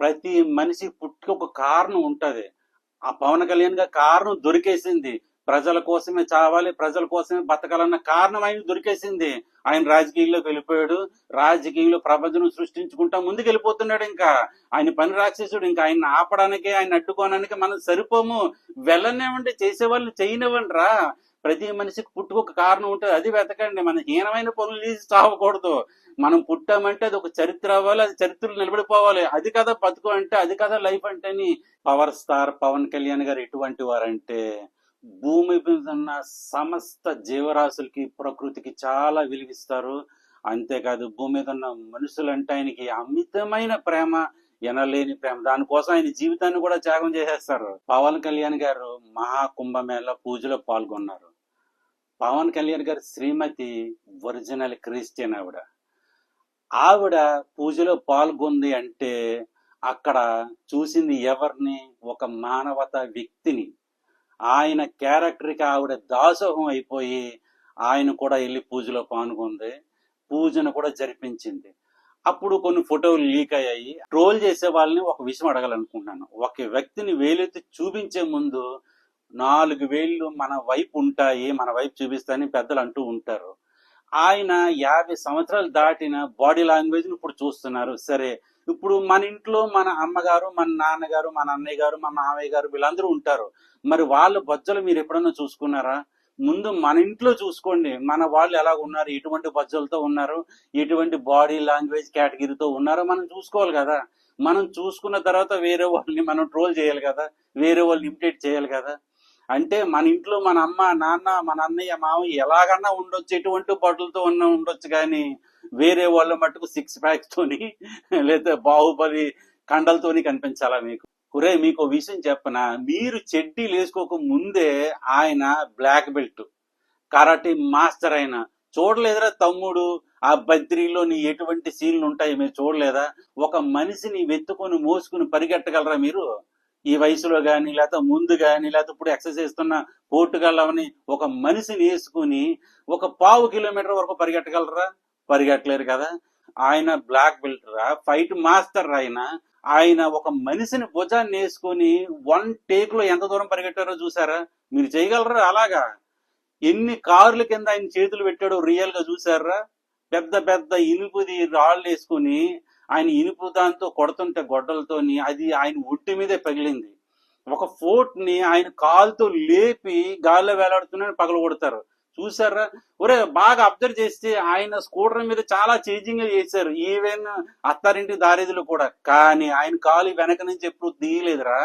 ప్రతి మనిషి పుట్టుక ఒక కారణం ఉంటది. ఆ పవన్ కళ్యాణ్ గారి కారణం దొరికేసింది. ప్రజల కోసమే చావాలి, ప్రజల కోసమే బతకాలన్న కారణం ఆయన దొరికేసింది. ఆయన రాజకీయాల్లోకి వెళ్ళిపోయాడు. రాజకీయంలో ప్రపంచం సృష్టించుకుంటా ముందుకు వెళ్ళిపోతున్నాడు. ఇంకా ఆయన పని రాక్షసుడు. ఇంకా ఆయన ఆపడానికి, ఆయన అడ్డుకోవడానికి మనం సరిపోము. వెళ్ళనివ్వండి, చేసేవాళ్ళు చేయనివ్వండి రా. ప్రతి మనిషికి పుట్టుకొక కారణం ఉంటుంది, అది వెతకండి. మన హీనమైన పనులు చేసి చావకూడదు. మనం పుట్టామంటే అది ఒక చరిత్ర అవ్వాలి, అది చరిత్రలో నిలబడిపోవాలి. అది కదా బతుకు అంటే, అది కదా లైఫ్ అంటే అని. పవర్ స్టార్ పవన్ కళ్యాణ్ గారు ఎటువంటి వారంటే భూమి మీద ఉన్న సమస్త జీవరాశులకి, ప్రకృతికి చాలా విలువిస్తారు. అంతేకాదు భూమి మీద ఉన్న మనుషులంటే ఆయనకి అమితమైన ప్రేమ, ఎనలేని ప్రేమ. దానికోసం ఆయన జీవితాన్ని కూడా త్యాగం చేసేస్తారు. పవన్ కళ్యాణ్ గారు మహాకుంభమేళ పూజలో పాల్గొన్నారు. పవన్ కళ్యాణ్ గారి శ్రీమతి ఒరిజినల్ క్రిస్టియన్. ఆవిడ పూజలో పాల్గొంది అంటే అక్కడ చూసింది ఎవరిని? ఒక మానవత వ్యక్తిని. ఆయన క్యారెక్టర్కి ఆవిడ దాసోహం అయిపోయి ఆయన కూడా వెళ్ళి పూజలో పాల్గొంది, పూజను కూడా జరిపించింది. అప్పుడు కొన్ని ఫోటోలు లీక్ అయ్యాయి. ట్రోల్ చేసే వాళ్ళని ఒక విషయం అడగాలనుకుంటున్నాను. ఒక వ్యక్తిని వేలెత్తి చూపించే ముందు 4 వేళ్ళు మన వైపు ఉంటాయి, మన వైపు చూపిస్తాయని పెద్దలు అంటూ ఉంటారు. ఆయన 50 సంవత్సరాలు దాటిన బాడీ లాంగ్వేజ్ ఇప్పుడు చూస్తున్నారు. సరే, ఇప్పుడు మన ఇంట్లో మన అమ్మగారు, మన నాన్నగారు, మన అన్నయ్య గారు, మా మామయ్య గారు వీళ్ళందరూ ఉంటారు. మరి వాళ్ళ బొజ్జలు మీరు ఎప్పుడన్నా చూసుకున్నారా? ముందు మన ఇంట్లో చూసుకోండి. మన వాళ్ళు ఎలా ఉన్నారు, ఎటువంటి బొజ్జలతో ఉన్నారు, ఎటువంటి బాడీ లాంగ్వేజ్ కేటగిరీతో ఉన్నారో మనం చూసుకోవాలి కదా. మనం చూసుకున్న తర్వాత వేరే వాళ్ళని మనం ట్రోల్ చేయాలి కదా, వేరే వాళ్ళని ఇమిటేట్ చేయాలి కదా. అంటే మన ఇంట్లో మన అమ్మ, నాన్న, మన అన్నయ్య, మామయ్య ఎలాగన్నా ఉండొచ్చు, ఎటువంటి బట్టలతో ఉండొచ్చు, కానీ వేరే వాళ్ళ మట్టుకు 6 ప్యాక్స్ తోని లేదా బాహుబలి కండలతోని కనిపించాలా మీకు? మీకు విషయం చెప్పనా? మీరు చెడ్డీలు వేసుకోక ముందే ఆయన బ్లాక్ బెల్ట్ కరాటే మాస్టర్. ఆయన చూడలేదురా తమ్ముడు? ఆ బద్రీలో నీ ఎటువంటి సీన్లు ఉంటాయి మీరు చూడలేదా? ఒక మనిషిని వెతుకొని మోసుకుని పరిగెట్టగలరా మీరు ఈ వయసులో కానీ, లేకపోతే ముందు కానీ, లేకపోతే ఇప్పుడు ఎక్సర్సైజ్ చేస్తున్న పోర్టుగల్లని ఒక మనిషిని వేసుకుని ఒక 1/2 కిలోమీటర్ వరకు పరిగెట్టగలరా? పరిగెట్టలేరు కదా. ఆయన బ్లాక్ బెల్ట్ రా, ఫైట్ మాస్టర్. ఆయన ఒక మనిషిని భుజాన్ని వేసుకొని 1 టేక్ లో ఎంత దూరం పరిగెట్టారో చూసారా? మీరు చేయగలరా అలాగా? ఎన్ని కార్ల కింద ఆయన చేతులు పెట్టాడో రియల్ గా చూసారా? పెద్ద పెద్ద ఇనుపుది రాళ్ళు వేసుకుని ఆయన ఇనుపు దాంతో కొడుతుంటే గొడ్డలతోని అది ఆయన ఒంటి మీదే పగిలింది. ఒక ఫోర్ట్ ని ఆయన కాలుతో లేపి గాల్లో వేలాడుతున్న పగల కొడతారు. చూసారా? బాగా అబ్జర్వ్ చేస్తే ఆయన స్కూటర్ మీద చాలా చేంజింగ్ చేశారు, ఈవెన్ అత్తారింటి దారిదులు కూడా. కానీ ఆయన కాలు వెనక నుంచి ఎప్పుడు తీయలేదురా,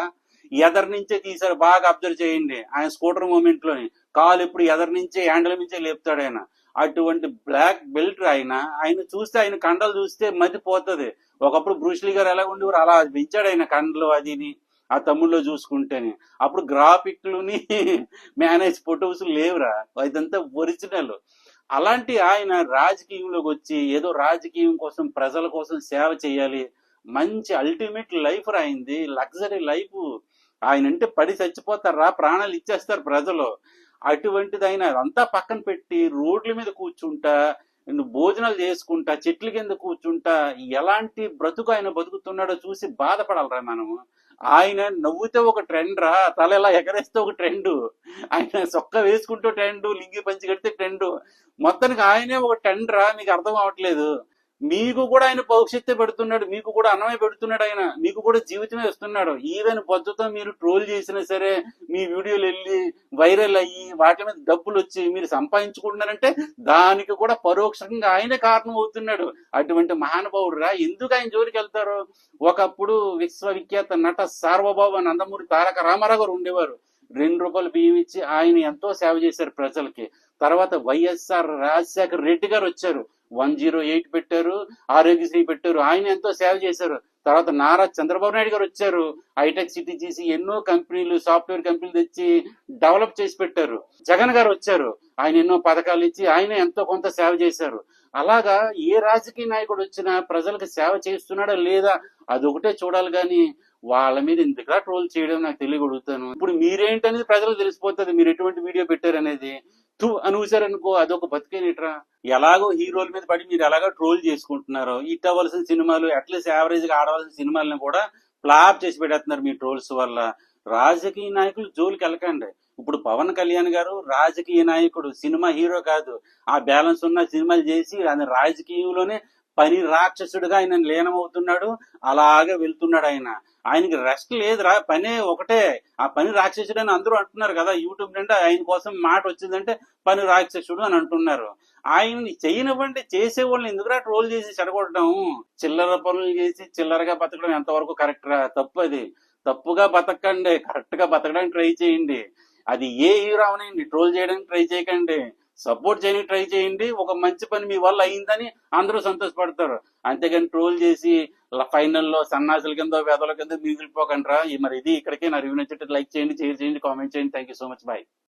ఎదరి నుంచే తీశారు. బాగా అబ్జర్వ్ చేయండి. ఆయన స్కూటర్ మూమెంట్ లోని కాలు ఎప్పుడు ఎదరి నుంచే, హ్యాండిల్ నుంచే లేపుతాడు ఆయన. అటువంటి బ్లాక్ బెల్ట్ ఆయన. ఆయన చూస్తే, ఆయన కండలు చూస్తే మతిపోతుంది. ఒకప్పుడు బ్రూస్లీ గారు ఎలా ఉండేవారు అలా పెంచాడు ఆయన కండలు అదిని. ఆ తమ్ముళ్ళు చూసుకుంటేనే అప్పుడు గ్రాఫిక్లుని మేనేజ్ ఫొటోస్ లేవురా, ఇదంతా ఒరిజినల్. అలాంటి ఆయన రాజకీయంలోకి వచ్చి ఏదో రాజకీయం కోసం, ప్రజల కోసం సేవ చేయాలి. మంచి అల్టిమేట్ లైఫ్ రాయింది, లగ్జరీ లైఫ్. ఆయన అంటే పడి చచ్చిపోతారా, ప్రాణాలు ఇచ్చేస్తారు ప్రజలు. అటువంటిది ఆయన అదంతా పక్కన పెట్టి రోడ్ల మీద కూర్చుంటా, భోజనాలు చేసుకుంటా, చెట్ల కింద కూర్చుంటా ఎలాంటి బ్రతుకు ఆయన బతుకుతున్నాడో చూసి బాధపడాలరా మనము. ఆయన నవ్వుతే ఒక ట్రెండ్ రా, తల ఎలా ఎగరేస్తే ఒక ట్రెండ్, ఆయన సొక్క వేసుకుంటూ ట్రెండ్, లింగి పంచి కడితే ట్రెండ్. మొత్తానికి ఆయనే ఒక ట్రెండ్ రా. మీకు అర్థం అవట్లేదు. మీకు కూడా ఆయన భవిష్యత్తే పెడుతున్నాడు, మీకు కూడా అన్నమే పెడుతున్నాడు, ఆయన మీకు కూడా జీవితమే ఇస్తున్నాడు. ఈవెన్ పొద్దుతో మీరు ట్రోల్ చేసినా సరే, మీ వీడియోలు వెళ్ళి వైరల్ అయ్యి వాటి మీద డబ్బులు వచ్చి మీరు సంపాదించుకుంటున్నారంటే దానికి కూడా పరోక్షంగా ఆయనే కారణం అవుతున్నాడు. అటువంటి మహానుభావుడు రా. ఎందుకు ఆయన జోలికి వెళ్తారు? ఒకప్పుడు విశ్వవిఖ్యాత నట సార్వభౌమ నందమూరి తారక రామారావు గారు ఉండేవారు. 2 రూపాయలు బియ్యం ఇచ్చి ఆయన ఎంతో సేవ చేశారు ప్రజలకి. తర్వాత వైఎస్ఆర్ రాజశేఖర రెడ్డి గారు వచ్చారు, 108 పెట్టారు, ఆరోగ్యశ్రీ పెట్టారు, ఆయన ఎంతో సేవ చేశారు. తర్వాత నారా చంద్రబాబు నాయుడు గారు వచ్చారు, హైటెక్ సిటీ చేసి ఎన్నో కంపెనీలు, సాఫ్ట్వేర్ కంపెనీలు తెచ్చి డెవలప్ చేసి పెట్టారు. జగన్ గారు వచ్చారు, ఆయన ఎన్నో పథకాలు ఇచ్చి ఆయన ఎంతో కొంత సేవ చేశారు. అలాగా ఏ రాజకీయ నాయకుడు వచ్చినా ప్రజలకు సేవ చేస్తున్నాడా లేదా అదొకటే చూడాలి. కానీ వాళ్ళ మీద ఇంతగా ట్రోల్ చేయడం నాకు తెలియగలుగుతాను. ఇప్పుడు మీరేంటనేది ప్రజలకు తెలిసిపోతుంది, మీరు ఎటువంటి వీడియో పెట్టారనేది. తూ అని ఊసారనుకో, అదొక బతికేనిట్రా. ఎలాగో హీరోల మీద పడి మీరు ఎలాగో ట్రోల్ చేసుకుంటున్నారు, హిట్ అవ్వాల్సిన సినిమాలు అట్లీస్ట్ యావరేజ్ గా ఆడవలసిన సినిమాలను కూడా ఫ్లాప్ చేసి పెట్టేస్తున్నారు మీ ట్రోల్స్ వల్ల. రాజకీయ నాయకులు జోలికి వెళ్ళకండి. ఇప్పుడు పవన్ కళ్యాణ్ గారు రాజకీయ నాయకుడు, సినిమా హీరో కాదు. ఆ బ్యాలెన్స్ ఉన్న సినిమాలు చేసి ఆయన రాజకీయంలోనే పని రాక్షసుడిగా ఆయన లీనమవుతున్నాడు. అలాగే వెళ్తున్నాడు ఆయన. ఆయనకి రెస్ట్ లేదురా, పనే ఒకటే. ఆ పని రాక్షసుడు అని అందరూ అంటున్నారు కదా యూట్యూబ్ నుండి. ఆయన కోసం మాట వచ్చిందంటే పని రాక్షసుడు అని అంటున్నారు. ఆయన్ని చేయనివ్వండి, చేసే వాళ్ళని ఎందుకురా ట్రోల్ చేసి చెడగొట్టడం? చిల్లర పనులు చేసి చిల్లరగా బతకడం ఎంతవరకు కరెక్ట్ రా? తప్పు అది. తప్పుగా బతకండి, కరెక్ట్ గా బతకడానికి ట్రై చేయండి. అది ఏ హీరో అవనండి, ట్రోల్ చేయడానికి ట్రై చేయకండి, సపోర్ట్ చేయడానికి ట్రై చేయండి. ఒక మంచి పని మీ వల్ల అయిందని అందరూ సంతోషపడతారు. అంతేగాని ట్రోల్ చేసి ఫైనల్లో సన్నాసుల కింద వెదల కింద మిగిలిపోకండి రా. మరి ఇది ఇక్కడికే నా రివ్యూ నచ్చితే లైక్ చేయండి, షేర్ చేయండి, కామెంట్ చేయండి. Thank you so much. Bye.